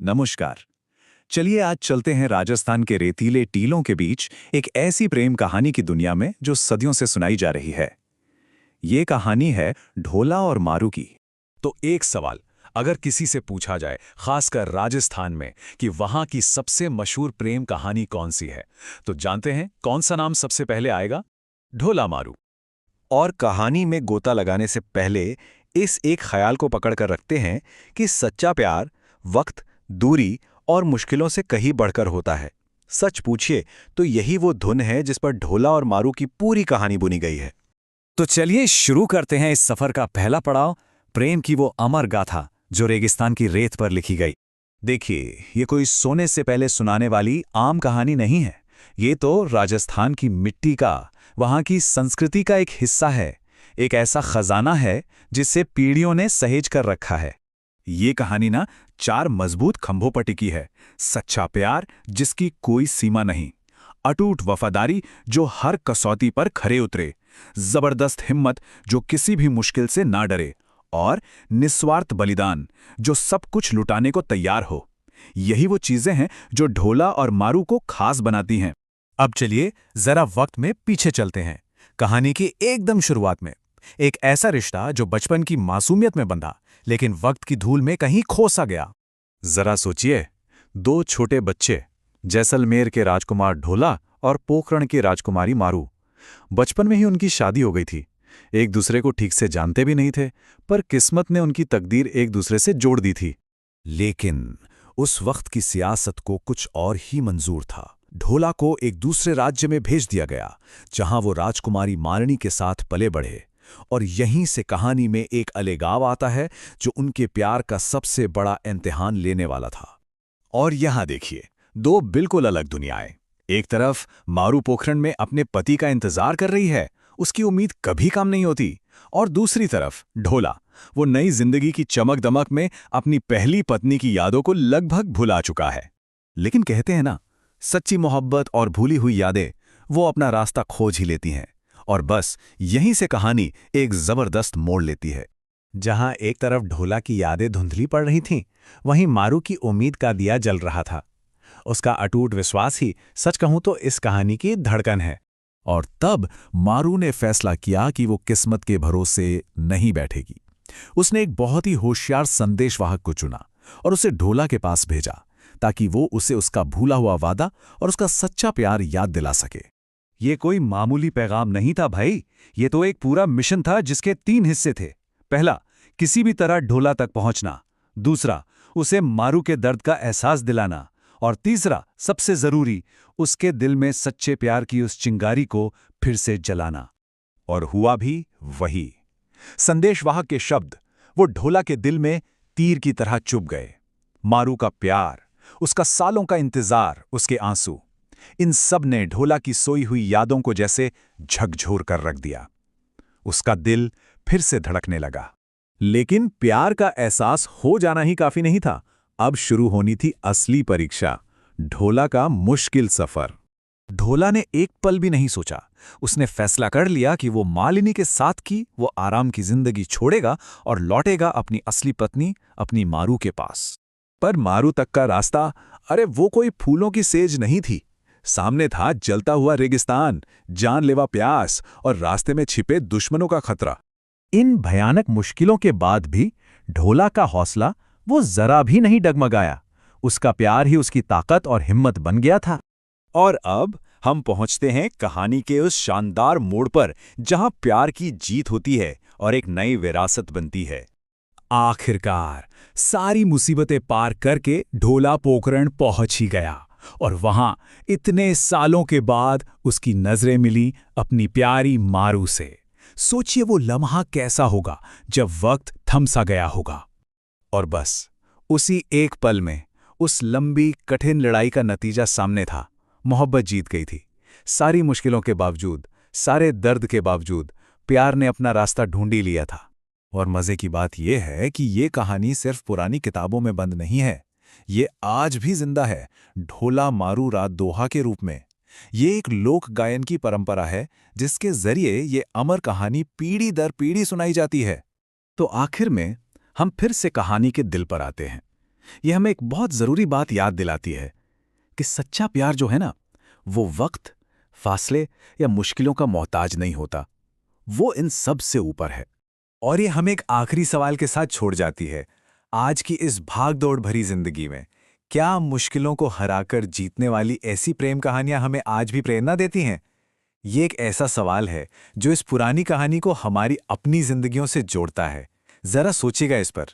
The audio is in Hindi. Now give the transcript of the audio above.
नमस्कार। चलिए आज चलते हैं राजस्थान के रेतीले टीलों के बीच एक ऐसी प्रेम कहानी की दुनिया में जो सदियों से सुनाई जा रही है। ये कहानी है ढोला और मारू की। तो एक सवाल, अगर किसी से पूछा जाए, खासकर राजस्थान में, कि वहां की सबसे मशहूर प्रेम कहानी कौन सी है, तो जानते हैं कौन सा नाम सबसे पहले आएगा? ढोला मारू। और कहानी में गोता लगाने से पहले इस एक ख्याल को पकड़कर रखते हैं कि सच्चा प्यार वक्त, दूरी और मुश्किलों से कहीं बढ़कर होता है। सच पूछिए तो यही वो धुन है जिस पर ढोला और मारू की पूरी कहानी बुनी गई है। तो चलिए शुरू करते हैं इस सफर का पहला पड़ाव, प्रेम की वो अमर गाथा जो रेगिस्तान की रेत पर लिखी गई। देखिए, ये कोई सोने से पहले सुनाने वाली आम कहानी नहीं है। ये तो राजस्थान की मिट्टी का, वहां की संस्कृति का एक हिस्सा है। एक ऐसा खजाना है जिसे पीढ़ियों ने सहेज कर रखा है। ये कहानी ना 4 मजबूत खंभों पर टिकी है। सच्चा प्यार जिसकी कोई सीमा नहीं, अटूट वफादारी जो हर कसौटी पर खरे उतरे, जबरदस्त हिम्मत जो किसी भी मुश्किल से ना डरे, और निस्वार्थ बलिदान जो सब कुछ लुटाने को तैयार हो। यही वो चीजें हैं जो ढोला और मारू को खास बनाती हैं। अब चलिए जरा वक्त में पीछे चलते हैं, कहानी की एकदम शुरुआत में। एक ऐसा रिश्ता जो बचपन की मासूमियत में बंधा, लेकिन वक्त की धूल में कहीं खो सा गया। जरा सोचिए, 2 छोटे बच्चे, जैसलमेर के राजकुमार ढोला और पोखरण की राजकुमारी मारू। बचपन में ही उनकी शादी हो गई थी। एक दूसरे को ठीक से जानते भी नहीं थे, पर किस्मत ने उनकी तकदीर एक दूसरे से जोड़ दी थी। लेकिन उस वक्त की सियासत को कुछ और ही मंजूर था। ढोला को एक दूसरे राज्य में भेज दिया गया, जहां वो राजकुमारी मालिनी के साथ पले बढ़े। और यहीं से कहानी में एक अलगाव आता है जो उनके प्यार का सबसे बड़ा इम्तिहान लेने वाला था। और यहां देखिए, 2 बिल्कुल अलग दुनियाएं। एक तरफ मारू पोखरण में अपने पति का इंतजार कर रही है, उसकी उम्मीद कभी कम नहीं होती। और दूसरी तरफ ढोला, वो नई जिंदगी की चमक दमक में अपनी पहली पत्नी की यादों को लगभग भुला चुका है। लेकिन कहते हैं ना, सच्ची मोहब्बत और भूली हुई यादें वो अपना रास्ता खोज ही लेती हैं। और बस यहीं से कहानी एक जबरदस्त मोड़ लेती है। जहां एक तरफ ढोला की यादें धुंधली पड़ रही थीं, वहीं मारू की उम्मीद का दिया जल रहा था। उसका अटूट विश्वास ही, सच कहूं तो, इस कहानी की धड़कन है। और तब मारू ने फैसला किया कि वो किस्मत के भरोसे नहीं बैठेगी। उसने एक बहुत ही होशियार संदेशवाहक को चुना और उसे ढोला के पास भेजा, ताकि वो उसे उसका भूला हुआ वादा और उसका सच्चा प्यार याद दिला सके। ये कोई मामूली पैगाम नहीं था भाई, ये तो एक पूरा मिशन था जिसके 3 हिस्से थे। पहला, किसी भी तरह ढोला तक पहुंचना। दूसरा, उसे मारू के दर्द का एहसास दिलाना। और तीसरा, सबसे जरूरी, उसके दिल में सच्चे प्यार की उस चिंगारी को फिर से जलाना। और हुआ भी वही। संदेशवाहक के शब्द वो ढोला के दिल में तीर की तरह चुभ गए। मारू का प्यार, उसका सालों का इंतजार, उसके आंसू, इन सब ने ढोला की सोई हुई यादों को जैसे झकझोर कर रख दिया। उसका दिल फिर से धड़कने लगा। लेकिन प्यार का एहसास हो जाना ही काफी नहीं था। अब शुरू होनी थी असली परीक्षा, ढोला का मुश्किल सफर। ढोला ने एक पल भी नहीं सोचा। उसने फैसला कर लिया कि वो मालिनी के साथ की वो आराम की जिंदगी छोड़ेगा और लौटेगा अपनी असली पत्नी, अपनी मारू के पास। पर मारू तक का रास्ता, अरे वो कोई फूलों की सेज नहीं थी। सामने था जलता हुआ रेगिस्तान, जानलेवा प्यास और रास्ते में छिपे दुश्मनों का खतरा। इन भयानक मुश्किलों के बाद भी ढोला का हौसला वो जरा भी नहीं डगमगाया। उसका प्यार ही उसकी ताकत और हिम्मत बन गया था। और अब हम पहुंचते हैं कहानी के उस शानदार मोड़ पर जहां प्यार की जीत होती है और एक नई विरासत बनती है। आखिरकार सारी मुसीबतें पार करके ढोला पोखरण पहुंच ही गया। और वहां इतने सालों के बाद उसकी नजरें मिली अपनी प्यारी मारू से। सोचिए वो लम्हा कैसा होगा जब वक्त थम सा गया होगा। और बस उसी एक पल में उस लंबी कठिन लड़ाई का नतीजा सामने था। मोहब्बत जीत गई थी। सारी मुश्किलों के बावजूद, सारे दर्द के बावजूद प्यार ने अपना रास्ता ढूंढ ही लिया था। और मजे की बात यह है कि ये कहानी सिर्फ पुरानी किताबों में बंद नहीं है, ये आज भी जिंदा है, ढोला मारू रात दोहा के रूप में। ये एक लोक गायन की परंपरा है जिसके जरिए ये अमर कहानी पीढ़ी दर पीढ़ी सुनाई जाती है। तो आखिर में हम फिर से कहानी के दिल पर आते हैं। यह हमें एक बहुत ज़रूरी बात याद दिलाती है कि सच्चा प्यार जो है ना, वो वक्त, फासले या मुश्किलों का मोहताज नहीं होता। वो इन सब से ऊपर है। और ये हमें एक आखिरी सवाल के साथ छोड़ जाती है। आज की इस भाग-दौड़ भरी जिंदगी में क्या मुश्किलों को हराकर जीतने वाली ऐसी प्रेम कहानियां हमें आज भी प्रेरणा देती हैं? ये एक ऐसा सवाल है जो इस पुरानी कहानी को हमारी अपनी जिंदगियों से जोड़ता है। जरा सोचिएगा इस पर।